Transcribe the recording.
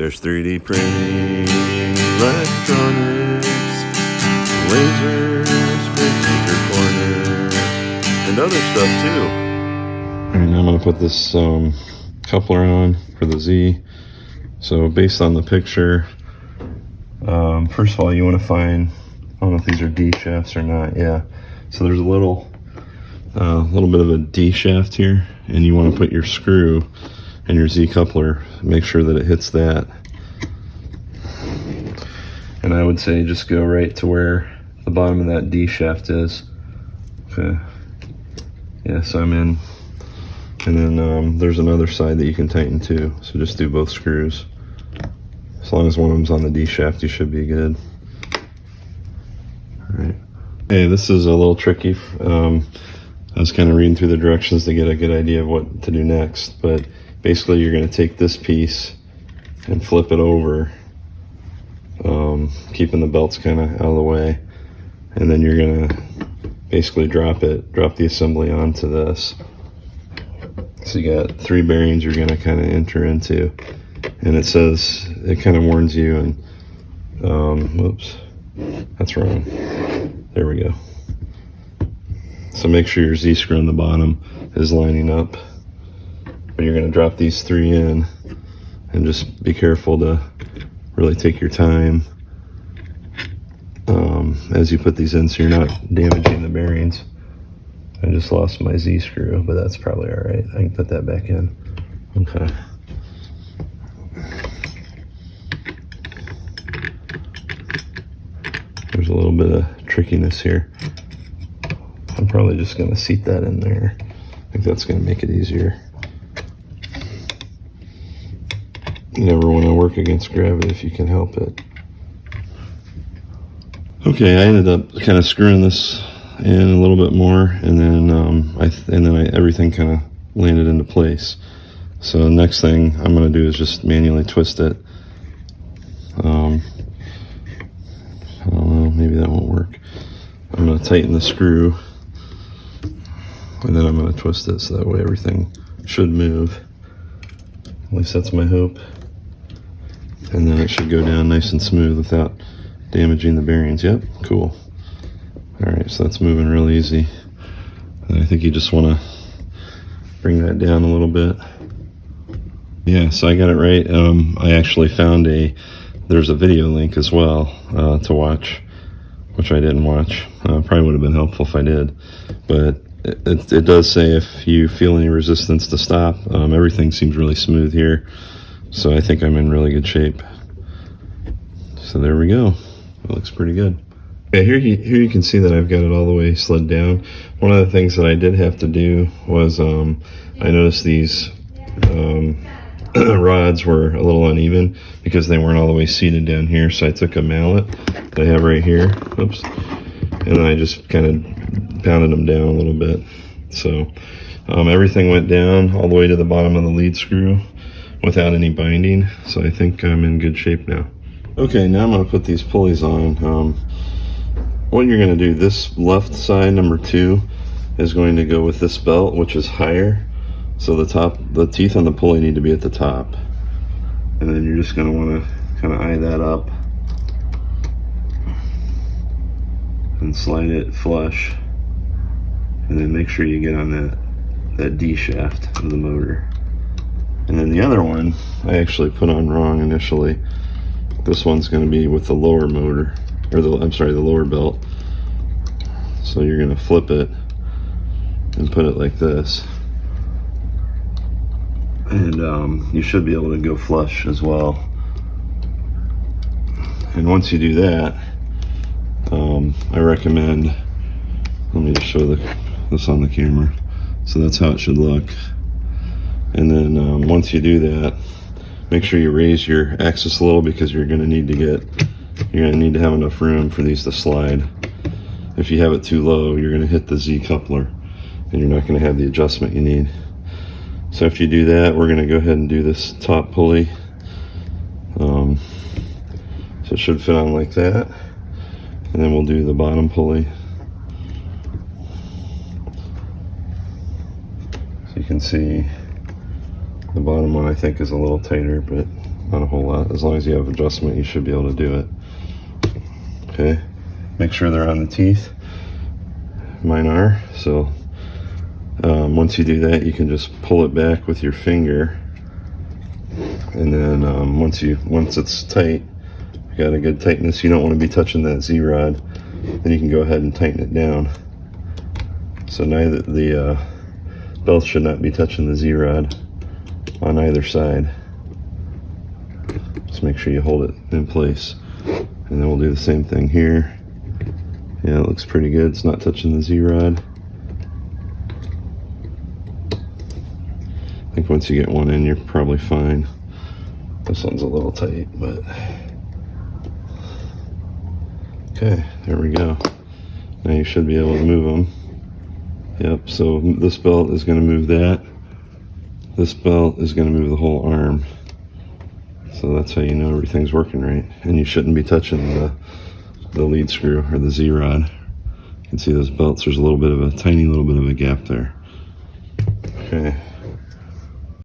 There's 3D printing, electronics, lasers, spin corner, and other stuff too. Alright, now I'm going to put this coupler on for the Z. So based on the picture, first of all, you want to find, I don't know if these are D shafts or not, yeah. So there's a little bit of a D shaft here, and you want to put your screw and your Z coupler, make sure that it hits that. And I would say just go right to where the bottom of that D shaft is. Okay. Yeah, so I'm in. And then there's another side that you can tighten too. So just do both screws. As long as one of them's on the D shaft, you should be good. Alright. Hey, this is a little tricky. I was kind of reading through the directions to get a good idea of what to do next. But basically you're going to take this piece and flip it over, keeping the belts kind of out of the way. And then you're going to basically drop the assembly onto this. So you got 3 bearings you're going to kind of enter into. And it says, it kind of warns you, and whoops, that's wrong. There we go. So make sure your Z screw on the bottom is lining up. But you're going to drop these 3 in, and just be careful to really take your time as you put these in, so you're not damaging the bearings. I just lost my Z screw, but that's probably all right. I can put that back in. Okay. There's a little bit of trickiness here. I'm probably just going to seat that in there. I think that's going to make it easier. You never want to work against gravity if you can help it. Okay, I ended up kind of screwing this in a little bit more, and then everything kind of landed into place. So the next thing I'm going to do is just manually twist it. I don't know, maybe that won't work. I'm going to tighten the screw, and then I'm going to twist it so that way everything should move. At least that's my hope. And then it should go down nice and smooth without damaging the bearings. Yep, cool. Alright, so that's moving real easy. And I think you just want to bring that down a little bit. Yeah, so I got it right. I actually found there's a video link as well to watch, which I didn't watch. Probably would have been helpful if I did. But it does say if you feel any resistance to stop. Everything seems really smooth here. So I think I'm in really good shape. So there we go. It looks pretty good. Okay, here you can see that I've got it all the way slid down. One of the things that I did have to do was I noticed these rods were a little uneven because they weren't all the way seated down here. So I took a mallet that I have right here, oops, and then I just kind of pounded them down a little bit. So everything went down all the way to the bottom of the lead screw without any binding. So I think I'm in good shape now. Okay, now I'm going to put these pulleys on. What you're going to do, this left side, number 2, is going to go with this belt, which is higher. So the teeth on the pulley need to be at the top. And then you're just going to want to kind of eye that up and slide it flush. And then make sure you get on that D shaft of the motor. And then the other one, I actually put on wrong initially. This one's going to be with the lower motor, or the lower belt. So you're going to flip it and put it like this. And you should be able to go flush as well. And once you do that, I recommend, let me just show this on the camera. So that's how it should look. And then once you do that, make sure you raise your axis a little, because you're going to need to have enough room for these to slide. If you have it too low, you're going to hit the Z coupler and you're not going to have the adjustment you need. So if you do that, we're going to go ahead and do this top pulley. So it should fit on like that. And then we'll do the bottom pulley. So you can see the bottom one I think is a little tighter, but not a whole lot. as long as you have adjustment, you should be able to do it. Okay, make sure they're on the teeth. Mine are. So once you do that, you can just pull it back with your finger, and then once it's tight, you got a good tightness, you don't want to be touching that Z-rod, then you can go ahead and tighten it down. So neither the belt should not be touching the Z-rod on either side. Just make sure you hold it in place, and then we'll do the same thing here. Yeah, it looks pretty good. It's not touching the Z-rod. I think once you get one in, you're probably fine. This one's a little tight, but okay, there we go. Now you should be able to move them. Yep, so this belt is going to move that. This belt is going to move the whole arm. So that's how you know everything's working right. And you shouldn't be touching the lead screw or the Z-rod. You can see those belts, there's a little bit of a tiny little bit of a gap there. Okay,